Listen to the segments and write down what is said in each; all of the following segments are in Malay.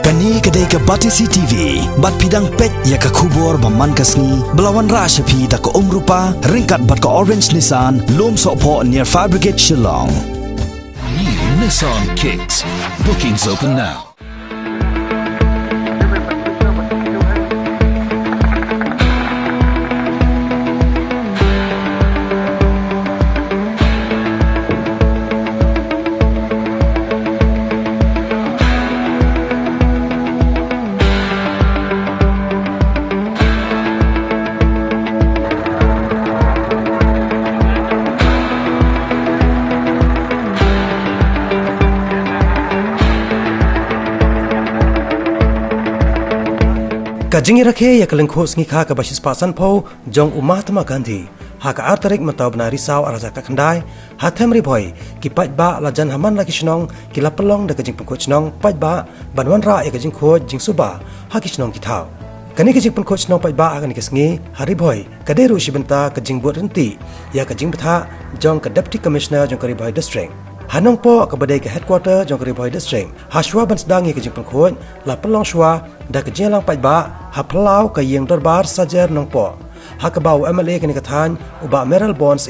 Kani kedai ke Batisi TV, bat pidang pet ya ke kubur baman kasni, belawan rasyapi tak ke rupa, ringkat bat ke Orange Nissan, lom sokpo near Fire Brigade Shillong. New Nissan Kicks. Bookings open now. Kajingi rakhe ya kalengkhos ngi kha ka basis pasan pho jong Mahatma Gandhi ha ka artarik mataw bna risau araja ka khandai ha thamri boy ki paj ba la jan haman la kishnong ki la pelong da kajing pengko chnong paj ba banwan ra ya kajing kho jing suba ha kishnong ki thau kani kajing pengko chnong paj ba agani kisngi hari boy kadai ru shibenta kajing buat renti ya kajing betha jong ka deputy commissioner jong kari boy district Hanong po ke badai ke headquarter jong kari boy district haswa ban sedang ye kajing pengko la pelong shwa da kajing lang paj ba ha pelau ke yang darbar sajar nong po ha ke bau MLA kini kathan uba Meryl Bonds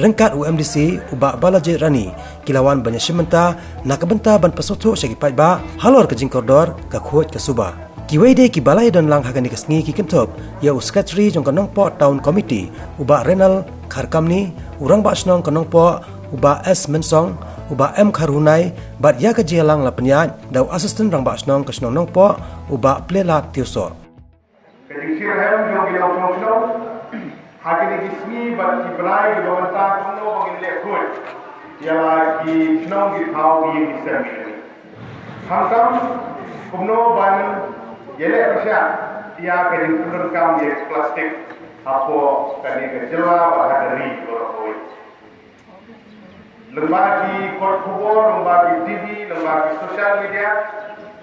rengkat UMDC uba Balaji Rani kilawan banyak shimenta nak benta ban pasoto segi paj ba halor ke jing koridor ke khoj ke suba kiwai de ki balai dan lang hagani kesngi ki kentop ya secretary jong kanong po town committee uba Renal Kharkamni urang ba snong kanong po uba S Mensong uba M Kharunai bat ya ke jelang la penyat dau assistant rang ba snong ke snong nong po uba Plela Tiuso Kedisir hem yang bilang song hari ini kismi bat kibrai di bawah tak kuno bangin lekut ialah ki snong ki thau di disami hantam kuno ban yele persya ia kedin turun kam ye plastik apo kani ke jela bahadari koroi lembaga kot kubur lembaga TV lembaga sosial media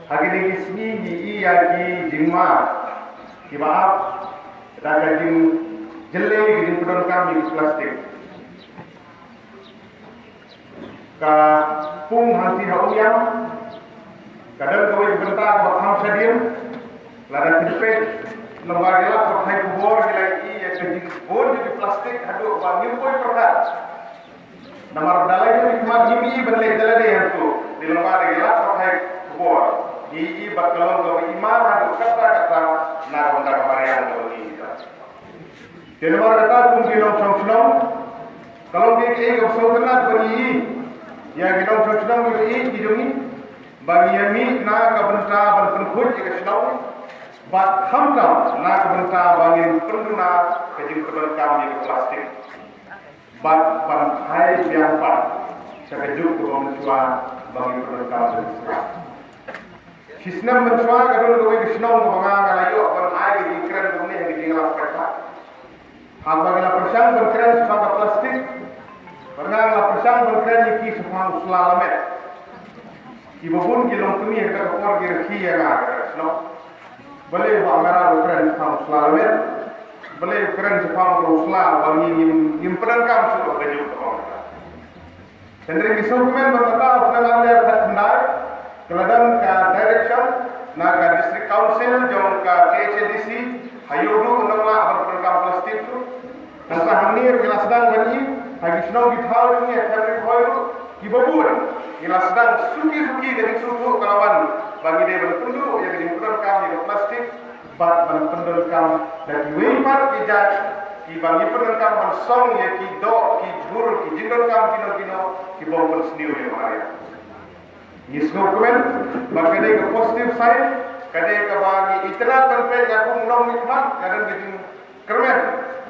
hari ini kismi ni ia ki jingma ki maaf daga jing jelle gidin pudon kami plastik ka pung hanti hauyang kadang kawai bentar bakham sadim lada tipet lembaga la pakai kubur lagi ya jing bon di plastik hadu bangin pun perkat namar dalai ni khmat gimi benle dalade hantu di lembaga la pakai kubur di bakalon ko imam hadu kata na ronda kamarian ni Denmar kata pun ginong song kalau dia ke sautanat bagi ya ginong song bagi hidungi bagi yami na kabenta ban penkhut ke song bat khamtam na kabenta bangin penduna ke jing kedon kami ke plastik bat ban hai biang pat sekejuk ko mentua bagi kedon kami Kisnam mentua kadon ko ke song banga ngalayo ban ai di kren ko ni di ngala perta Apabila persang berkeren sebagai plastik, pernahlah persang berkeren iki sebagai selalamet. Ibu pun kilong tumi yang terkepor kiri yang ada, no. Boleh bangara berkeren sebagai selalamet, boleh berkeren sebagai selam bagi imperan kamu sudah kerja untuk. Tentang instrumen berkata penelan dia terkendali, keladang ke direction, nak ke district council, jom ke KHDC, hayudu menolak berperkam plastik tu. Nasa hamir kila sedang bani, hagi senau githau ni, hamir hoiru, kibabur. Kila sedang suki dari suku kelawan bagi dia berpundu, yang diimpunan kami di plastik, bat berpendul kami dan kiwimpat kijat, kibangi pendul kami bersong ya kidok, kijur, kijindul kami kino, kibau bersniu yang maria. Ini dokumen, bagi dia ke positif side, kadai ke bagi iterat terpek aku mulai nikmat, kadang jadi kermen.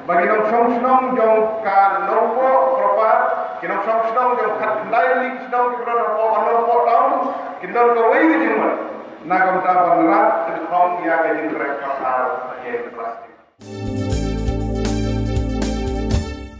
Bagi nong song jong ka nompo propa kinong song jong khat ndai lik song ki bro nompo taun kindon ko wei jingma na kam ta ban rat khong ya ke jing krek ka ar ye plastik